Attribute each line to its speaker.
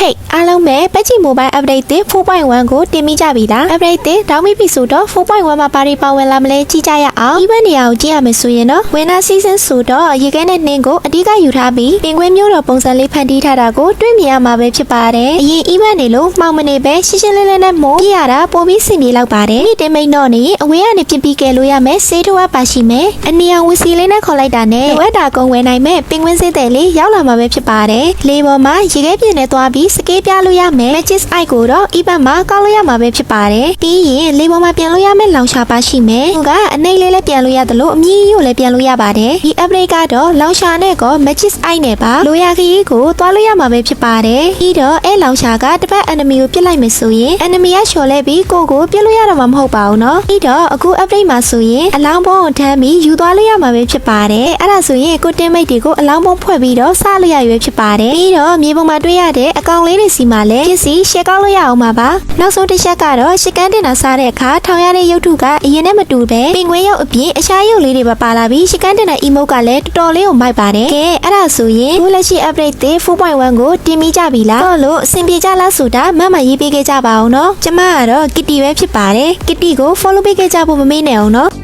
Speaker 1: Hey အားလုံးပဲပတ်ချီ mobile update 4.1 ကိုတင်မိကြပြီလား update တောင်းပြီးဆိုတော့ 4.1 မှာပါရီပါဝင်လာမလဲကြည့်ကြရအောင် event နေရာကိုကြည့်ရမယ်ဆိုရင်တော့ winner season ဆိုတော့ရေခဲနဲ့နှင်းကိုအဓိကယူထားပြီးပင်ကွင်းမျိုးတော်ပုံစံလေးဖန်တီးထားတာကိုတွေ့မြင်ရမှာပဲဖြစ်ပါတယ်အရင် event တွေလို့မှောင်မနေပဲရှင်းရှင်းလင်းလင်းနဲ့မို့ပြရတာပိုပြီးစင်ပြေလောက်ပါတယ်ဒီတင်မိန်တော့နေအဝေးကနေပြပြီးကဲလို့ရမယ်စေးထွားပါရှိမယ်အနီအောင်ဝစီလေးနဲ့ခေါ်လိုက်တာနဲ့ဝက်တာကုန်းဝဲနိုင်မဲ့ပင်ကွင်းစေးတဲ့လေးရောက်လာမှာပဲဖြစ်ပါတယ်လေပေါ်မှာရေခဲပြင်းနဲ့သွားပြီးစကေးပြလို့ရမယ် Magis Eye ကိုတော့ event မှာကောက်လို့ရမှာပဲဖြစ်ပါတယ်ပြီးရင်လေပေါ်မှာပြန်လို့ရမယ့်လောင်ရှာပါရှိမယ်သူကအနှိမ့်လေးလည်းပြန်လို့ရသလိုအမြင့်ကြီးကိုလည်းပြန်လို့ရပါတယ်ဒီ upgrade ကတော့လောင်ရှာနဲ့ကော Magis Eye နဲ့ပါလိုရခရီးကိုသွားလို့ရမှာပဲဖြစ်ပါတယ်ပြီးတော့အဲလောင်ရှာကတစ်ဖက် enemy ကိုပြစ်လိုက်မယ်ဆိုရင် enemy ကလျှော်လဲပြီးကိုကိုပြစ်လို့ရတော့မှာမဟုတ်ပါဘူးเนาะပြီးတော့အခု upgrade မှာဆိုရင်အလောင်းပုံးကိုထမ်းပြီးယူသွားလို့ရမှာပဲဖြစ်ပါတယ်အဲ့ဒါဆိုရင်ကိုတင်မိတ်တွေကိုအလောင်းပုံးဖွဲ့ပြီးတော့စလို့ရရွေးဖြစ်ပါတယ်ပြီးတော့မြေပုံမှာတွေ့ရတဲ့အကောင်လေးတွေစီမှာလည်းပစ္စည်းရှယ်ကောက်လို့ရအောင်ပါနောက်ဆုံးတစ်ချက်ကတော့ရှစ်ကန်းတင်တာစားတဲ့အခါထောင်ရတဲ့ရုပ်ထုကအရင်နဲ့မတူပဲပင်ကွင်းရုပ်အပြင်အရှားရုပ်လေးတွေပါလာပြီးရှစ်ကန်းတင်တဲ့ emote ကလည်းတော်တော်လေးကိုမိုက်ပါတယ်ကဲအဲ့ဒါဆိုရင်ခုလက်ရှိ update 4.1 ကိုတင်မိကြပြီလားတော့လို့အဆင်ပြေကြလားဆိုတာမမရေးပေးခဲ့ကြပါအောင်နော်ကျမကတော့ Kitty ပဲဖြစ်ပါတယ် Kitty ကို follow ပေးခဲ့ကြဖို့မမေ့နဲ့အောင်နော်